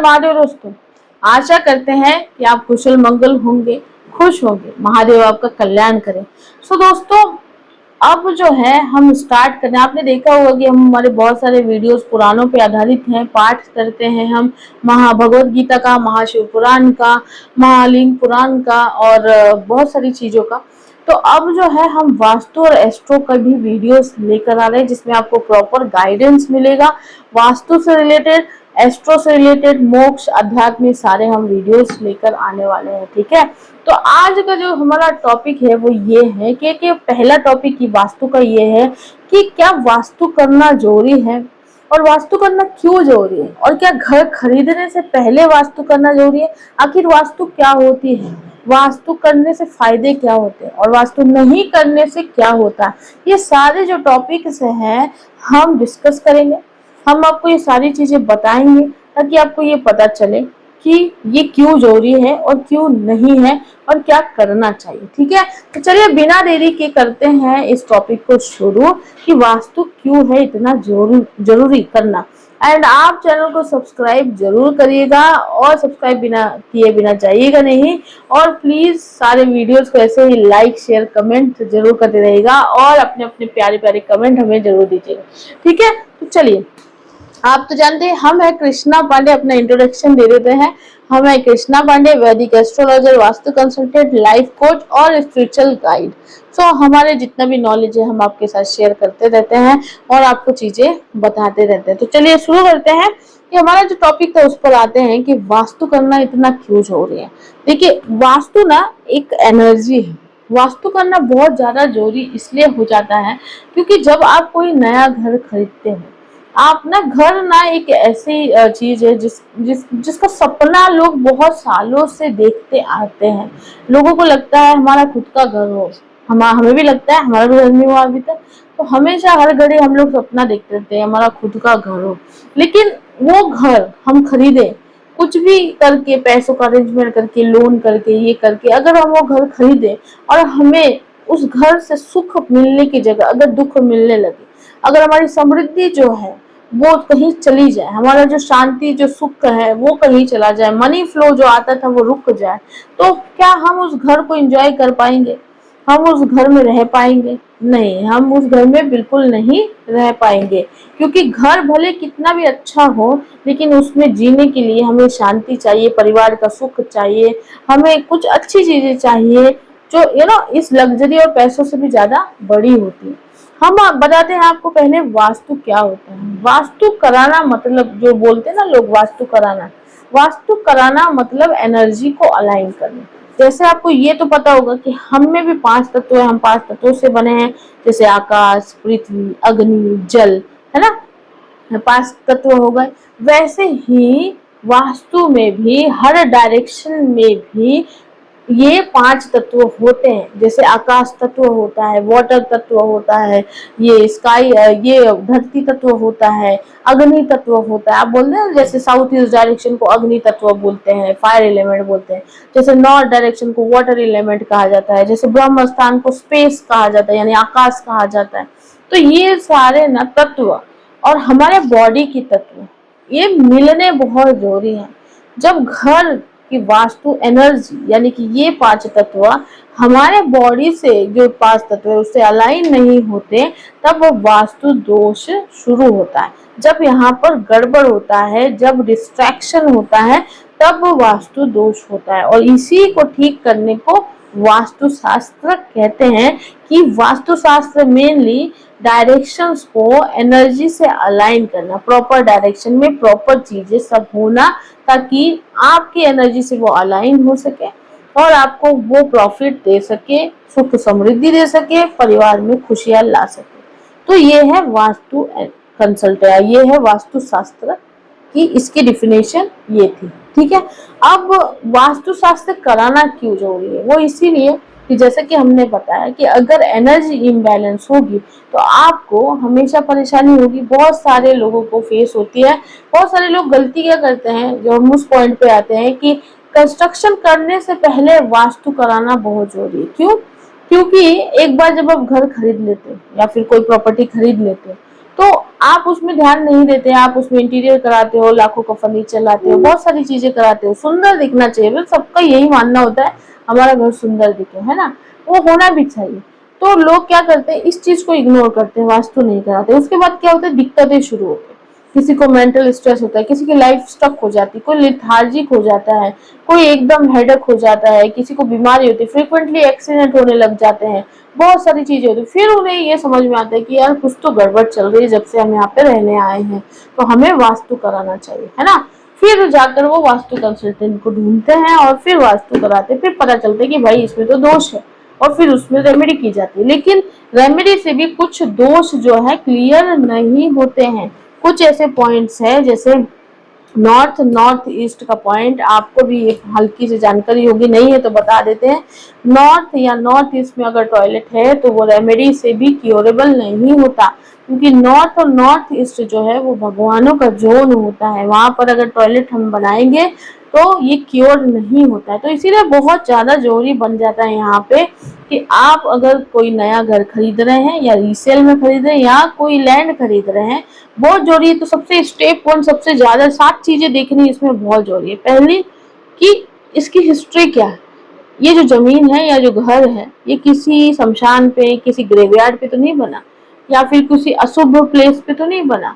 महादेव दोस्तों, आशा करते हैं कि आप कुशल मंगल होंगे, खुश होंगे, महादेव आपका कल्याण करें। दोस्तों, अब जो है हम स्टार्ट करें। आपने देखा होगा कि हम हमारे बहुत सारे वीडियोस पुराणों पे आधारित हैं, पाठ करते हैं हम महाभगवत गीता का, महाशिव पुराण का, महालिंग पुराण का और बहुत सारी चीजों का। तो अब जो है हम वास्तु और एस्ट्रो का भी वीडियोस लेकर आ रहे हैं, जिसमें आपको प्रॉपर गाइडेंस मिलेगा। वास्तु से रिलेटेड, एस्ट्रो से रिलेटेड, मोक्ष, अध्यात्म, सारे हम वीडियोस लेकर आने वाले हैं। ठीक है, तो आज का जो हमारा टॉपिक है वो ये है कि पहला टॉपिक की वास्तु का ये है कि क्या वास्तु करना जरूरी है और वास्तु करना क्यों जरूरी है, और क्या घर खरीदने से पहले वास्तु करना जरूरी है। आखिर वास्तु क्या होती है, वास्तु करने से फायदे क्या होते हैं और वास्तु नहीं करने से क्या होता है, ये सारे जो टॉपिक्स हैं हम डिस्कस करेंगे। हम आपको ये सारी चीजें बताएंगे ताकि आपको ये पता चले कि ये क्यों जरूरी है और क्यों नहीं है और क्या करना चाहिए। ठीक है, तो चलिए बिना देरी के करते हैं इस टॉपिक को शुरू कि वास्तु क्यों है इतना जरूरी करना। एंड आप चैनल को सब्सक्राइब जरूर करिएगा और सब्सक्राइब बिना किए बिना जाइएगा नहीं। और प्लीज सारे वीडियोस को ऐसे ही लाइक, शेयर, कमेंट जरूर करते रहिएगा और अपने अपने प्यारे प्यारे कमेंट हमें जरूर दीजिएगा। ठीक है, तो चलिए, आप तो जानते हैं हम है कृष्णा पांडे। अपना इंट्रोडक्शन दे देते हैं। हम है कृष्णा पांडे, वैदिक astrologer, vastu consultant, life coach और स्पिरिचुअल गाइड। हमारे जितना भी नॉलेज है हम आपके साथ शेयर करते रहते हैं और आपको चीजें बताते रहते हैं। तो चलिए शुरू करते हैं कि हमारा जो टॉपिक था उस पर आते हैं कि वास्तु करना इतना क्यों जरूरी है। देखिए, वास्तु ना एक एनर्जी है। वास्तु करना बहुत ज्यादा जरूरी इसलिए हो जाता है क्योंकि जब आप कोई नया घर खरीदते हो, आप ना घर ना एक ऐसी चीज है जिसका सपना लोग बहुत सालों से देखते आते हैं। लोगों को लगता है हमारा खुद का घर हो, हमें भी लगता है, हमारा भी घर नहीं हुआ अभी तक। तो हमेशा हर घड़ी हम लोग सपना देखते रहते हैं हमारा खुद का घर हो। लेकिन वो घर हम खरीदे कुछ भी करके, पैसों का अरेंजमेंट करके, लोन करके, ये करके, अगर हम वो घर खरीदे और हमें उस घर से सुख मिलने की जगह अगर दुख मिलने लगे, अगर हमारी समृद्धि जो है वो कहीं चली जाए, हमारा जो शांति, जो सुख है वो कहीं चला जाए, मनी फ्लो जो आता था वो रुक जाए, तो क्या हम उस घर को एंजॉय कर पाएंगे? हम उस घर में रह पाएंगे? नहीं, हम उस घर में बिल्कुल नहीं रह पाएंगे। क्योंकि घर भले कितना भी अच्छा हो, लेकिन उसमें जीने के लिए हमें शांति चाहिए, परिवार का सुख चाहिए, हमें कुछ अच्छी चीजें चाहिए जो इस लग्जरी और पैसों से भी ज्यादा बड़ी होती है। हम बताते हैं आपको पहले वास्तु क्या होता है। वास्तु कराना मतलब, जो बोलते हैं ना लोग वास्तु कराना मतलब एनर्जी को अलाइन करना। जैसे आपको ये तो पता होगा कि हम में भी 5 तत्व है, हम 5 तत्वों से बने हैं, जैसे आकाश, पृथ्वी, अग्नि, जल, है ना, 5 तत्व हो गए। वैसे ही वास्तु में भी, हर डायरेक्शन में भी ये 5 तत्व होते हैं। जैसे आकाश तत्व होता है, वाटर तत्व होता है, ये स्काई, ये धरती तत्व होता है, अग्नि तत्व होता है। आप बोलते हैं जैसे साउथ ईस्ट डायरेक्शन को अग्नि तत्व बोलते हैं, फायर एलिमेंट बोलते हैं। जैसे नॉर्थ डायरेक्शन को वाटर एलिमेंट कहा जाता है। जैसे ब्रह्म स्थान को स्पेस कहा जाता है, यानी आकाश कहा जाता है। तो ये सारे न तत्व और हमारे बॉडी की तत्व, ये मिलने बहुत जरूरी है। जब घर कि वास्तु एनर्जी यानी कि ये 5 तत्व हमारे बॉडी से, जो 5 तत्व है उससे अलाइन नहीं होते, तब वो वास्तु दोष शुरू होता है। जब यहाँ पर गड़बड़ होता है, जब डिस्ट्रैक्शन होता है, तब वास्तु दोष होता है। और इसी को ठीक करने को वास्तु शास्त्र कहते हैं कि वास्तु शास्त्र मेनली डायरेक्शंस को एनर्जी से अलाइन करना, प्रॉपर डायरेक्शन में प्रॉपर चीजें सब होना, ताकि आपकी एनर्जी से वो अलाइन हो सके और आपको वो प्रॉफिट दे सके, सुख समृद्धि दे सके, परिवार में खुशियां ला सके। तो ये है वास्तु कंसल्टेंट, ये है वास्तु शास्त्र की, इसकी डिफिनेशन ये थी। ठीक है, अब वास्तु शास्त्र कराना क्यों जरूरी है? वो इसीलिए कि जैसे कि हमने बताया कि अगर एनर्जी इम्बैलेंस होगी तो आपको हमेशा परेशानी होगी। बहुत सारे लोगों को फेस होती है। बहुत सारे लोग गलती क्या करते हैं, जो हम उस पॉइंट पे आते हैं कि कंस्ट्रक्शन करने से पहले वास्तु कराना बहुत जरूरी है। क्यों? क्योंकि एक बार जब आप घर खरीद लेते या फिर कोई प्रॉपर्टी खरीद लेते तो तो आप उसमें ध्यान नहीं देते, आप उसमें इंटीरियर कराते हो, लाखों का फर्नीचर लाते हो, बहुत सारी चीजें कराते हो, सुंदर दिखना चाहिए, बस सबका यही मानना होता है हमारा घर सुंदर दिखे, है ना, वो होना भी चाहिए। तो लोग क्या करते हैं, इस चीज को इग्नोर करते हैं, वास्तु नहीं कराते। उसके बाद क्या होता है, दिक्कतें शुरू होती है, किसी को मेंटल स्ट्रेस होता है, किसी की लाइफ स्टक हो जाती है, कोई लेथार्जिक हो जाता है, कोई एकदम हेडेक हो जाता है, किसी को बीमारी होती है, फ्रिक्वेंटली एक्सीडेंट होने लग जाते हैं, बहुत सारी चीजें होती है। फिर उन्हें ये समझ में आता है कि यार कुछ तो गड़बड़ चल रही है, जब से हम यहाँ पे रहने आए हैं, तो हमें वास्तु कराना चाहिए, है ना। फिर जाकर वो वास्तु कंसल्टेंट को ढूंढते हैं और फिर वास्तु कराते हैं। फिर पता चलता है कि भाई इसमें तो दोष है, और फिर उसमें रेमेडी की जाती है। लेकिन रेमेडी से भी कुछ दोष जो है क्लियर नहीं होते हैं। कुछ ऐसे पॉइंट्स हैं, जैसे नॉर्थ ईस्ट का पॉइंट, आपको भी एक हल्की सी जानकारी होगी, नहीं है तो बता देते हैं। नॉर्थ या नॉर्थ ईस्ट में अगर टॉयलेट है तो वो रेमेडी से भी क्योरेबल नहीं होता, क्योंकि नॉर्थ और नॉर्थ ईस्ट जो है वो भगवानों का जोन होता है, वहां पर अगर टॉयलेट हम बनाएंगे तो ये क्योर नहीं होता है। तो इसीलिए बहुत ज्यादा जरूरी बन जाता है यहाँ पे कि आप अगर कोई नया घर खरीद रहे हैं या रीसेल में खरीद रहे हैं या कोई लैंड खरीद रहे हैं, बहुत जरूरी है। तो सबसे स्टेप वन, सबसे ज्यादा 7 चीजें देखनी इसमें बहुत जरूरी है। पहली कि इसकी हिस्ट्री क्या है, ये जो जमीन है या जो घर है ये किसी शमशान पे, किसी ग्रेवयार्ड पे तो नहीं बना, या फिर किसी अशुभ प्लेस पे तो नहीं बना।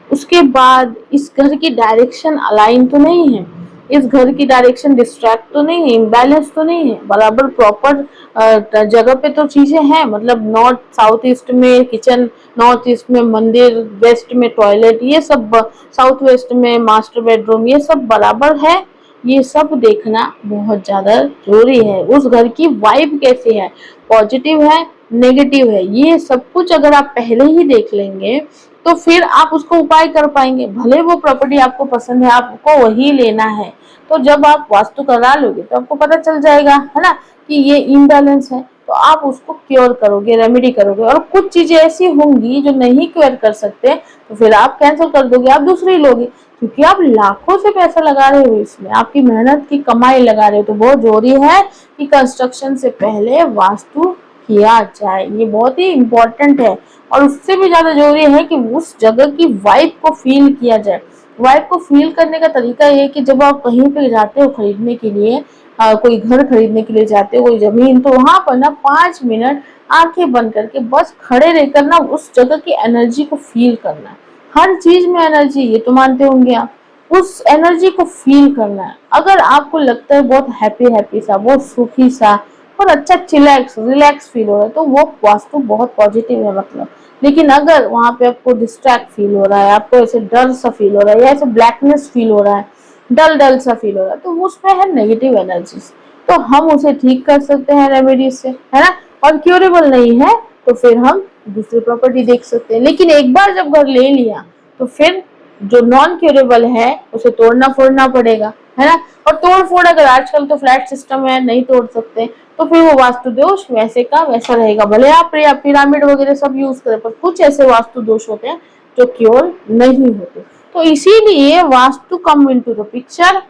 उसके बाद इस घर की डायरेक्शन अलाइन तो नहीं है, इस घर की डायरेक्शन डिस्ट्रैक्ट तो नहीं है, इम्बैलेंस तो नहीं है, बराबर प्रॉपर जगह पे तो चीजें हैं। मतलब नॉर्थ साउथ ईस्ट में किचन, नॉर्थ ईस्ट में मंदिर, वेस्ट में टॉयलेट, ये सब, साउथ वेस्ट में मास्टर बेडरूम, ये सब बराबर है। ये सब देखना बहुत ज्यादा जरूरी है। उस घर की वाइब कैसी है, पॉजिटिव है, नेगेटिव है, ये सब कुछ अगर आप पहले ही देख लेंगे तो फिर आप उसको उपाय कर पाएंगे। भले वो प्रॉपर्टी आपको पसंद है, आपको वही लेना है, तो जब आप वास्तु करा लोगे तो आपको पता चल जाएगा, है ना, कि ये इम्बैलेंस है, तो आप उसको क्योर करोगे, रेमेडी करोगे। और कुछ चीजें ऐसी होंगी जो नहीं क्योर कर सकते, तो फिर आप कैंसिल कर दोगे, आप दूसरी लोगे, क्योंकि आप लाखों से पैसा लगा रहे हो इसमें, आपकी मेहनत की कमाई लगा रहे हो। तो बहुत जरूरी है कि कंस्ट्रक्शन से पहले वास्तु किया जाए, ये बहुत ही इम्पोर्टेंट है। और उससे भी ज्यादा जरूरी है कि उस जगह की वाइब को फील किया जाए। वाइब को फील करने का तरीका ये है कि जब आप कहीं पे जाते हो खरीदने के लिए, कोई घर खरीदने के लिए जाते हो, कोई जमीन, तो वहां पर ना 5 मिनट आंखें बंद करके बस खड़े रहकर ना उस जगह की एनर्जी को फील करना है। हर चीज में एनर्जी, ये तो मानते होंगे आप, उस एनर्जी को फील करना है। अगर आपको लगता है बहुत हैप्पी हैप्पी सा, बहुत सुखी सा और अच्छा चिलैक्स रिलैक्स फील हो रहा है, तो वो वास्तु बहुत पॉजिटिव है मतलब। लेकिन अगर वहां पे आपको डिस्ट्रैक्ट फील हो रहा है, आपको ऐसे डर सा फील हो रहा है, या ऐसे ब्लैकनेस फील हो रहा है, डल डल सा फील हो रहा है, तो उसमें है नेगेटिव एनर्जीज। तो हम उसे ठीक कर सकते हैं रेमेडी से, है ना। और क्यूरेबल नहीं है तो फिर हम दूसरी प्रॉपर्टी देख सकते हैं। लेकिन एक बार जब घर ले लिया तो फिर जो नॉन क्यूरेबल है उसे तोड़ना फोड़ना पड़ेगा, है ना। और तोड़ फोड़, अगर आजकल तो फ्लैट सिस्टम है, नहीं तोड़ सकते, तो फिर वो वास्तु दोष वैसे का वैसा रहेगा। भले आप पिरामिड वगैरह सब यूज करें, पर कुछ ऐसे वास्तु दोष होते हैं जो क्योर नहीं होते। तो इसीलिए vastu come into the picture,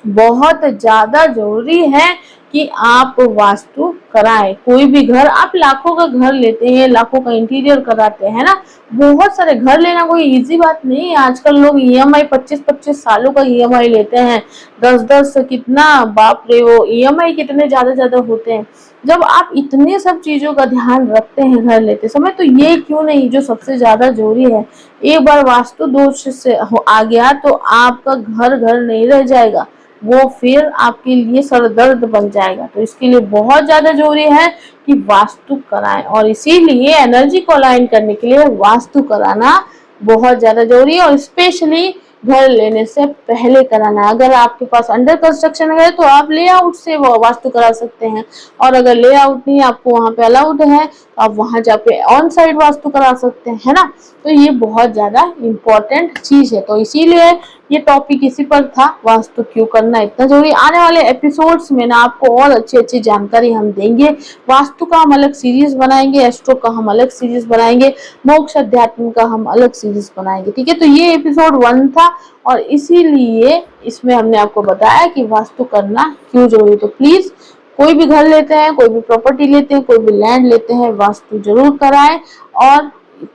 बहुत ज्यादा जरूरी है कि आप वास्तु कराएं। कोई भी घर, आप लाखों का घर लेते हैं, लाखों का इंटीरियर कराते हैं ना, बहुत सारे घर लेना कोई इजी बात नहीं है। आजकल लोग ईएमआई 25-25 सालों का ईएमआई लेते हैं, 10-10 कितना, बाप रे, वो ईएमआई कितने ज्यादा होते हैं। जब आप इतने सब चीजों का ध्यान रखते हैं घर लेते समय, तो ये क्यों नहीं, जो सबसे ज्यादा जरूरी है, एक बार वास्तु दोष से आ गया तो आपका घर घर नहीं रह जाएगा, वो फिर आपके लिए सरदर्द बन जाएगा। तो इसके लिए बहुत ज्यादा जरूरी है कि वास्तु कराएं, और इसीलिए एनर्जी को अलाइन करने के लिए वास्तु कराना बहुत ज्यादा जरूरी है। और स्पेशली घर लेने से पहले कराना। अगर आपके पास अंडर कंस्ट्रक्शन है तो आप लेआउट से वास्तु करा सकते हैं, और अगर लेआउट नहीं आपको वहां पे अलाउड है तो आप वहां जाके ऑन साइड वास्तु करा सकते हैं, है ना। तो ये बहुत ज्यादा इम्पोर्टेंट चीज है। तो इसीलिए ये टॉपिक इसी पर था, वास्तु क्यों करना इतना जरूरी। आने वाले एपिसोड्स में ना आपको और अच्छी जानकारी हम देंगे। वास्तु का हम अलग सीरीज बनाएंगे, एस्ट्रो का हम अलग सीरीज बनाएंगे, मोक्ष अध्यात्म का हम अलग सीरीज बनाएंगे, ठीक है। तो ये एपिसोड 1 था, और इसीलिए इसमें हमने आपको बताया कि वास्तु करना क्यों जरूरी। तो प्लीज, कोई भी घर लेते हैं, कोई भी प्रॉपर्टी लेते हैं, कोई भी लैंड लेते हैं, वास्तु जरूर कराएं। और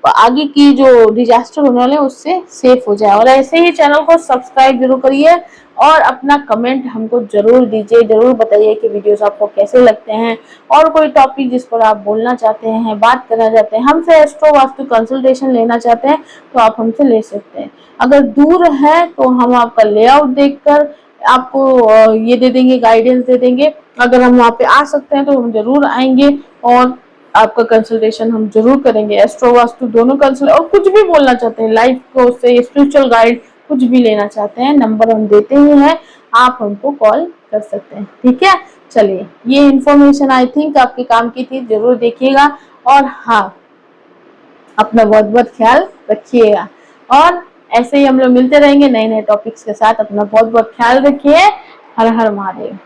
आगे की जो डिजास्टर होने वाले उससे सेफ हो जाए। और ऐसे ही चैनल को सब्सक्राइब जरूर करिए और अपना कमेंट हमको जरूर दीजिए, जरूर बताइए कि वीडियोस आपको कैसे लगते हैं और कोई टॉपिक जिस पर आप बोलना चाहते हैं, बात करना चाहते हैं, हमसे एस्ट्रो वास्तु कंसल्टेशन लेना चाहते हैं तो आप हमसे ले सकते हैं। अगर दूर है तो हम आपका लेआउट देखकर आपको ये दे देंगे, गाइडेंस दे देंगे। अगर हम वहाँ पे आ सकते हैं तो हम जरूर आएंगे और आपका कंसल्टेशन हम जरूर करेंगे। एस्ट्रो वास्तु दोनों कंसल्ट, और कुछ भी बोलना चाहते हैं, लाइफ को से स्पिरिचुअल गाइड कुछ भी लेना चाहते हैं, नंबर हम देते ही हैं, आप हमको कॉल कर सकते हैं। ठीक है, चलिए ये इन्फॉर्मेशन आई थिंक आपके काम की थी, जरूर देखिएगा। और हाँ, अपना बहुत बहुत ख्याल रखिएगा और ऐसे ही हम लोग मिलते रहेंगे नए नए टॉपिक्स के साथ। अपना बहुत बहुत ख्याल रखिए। हर हर महादेव।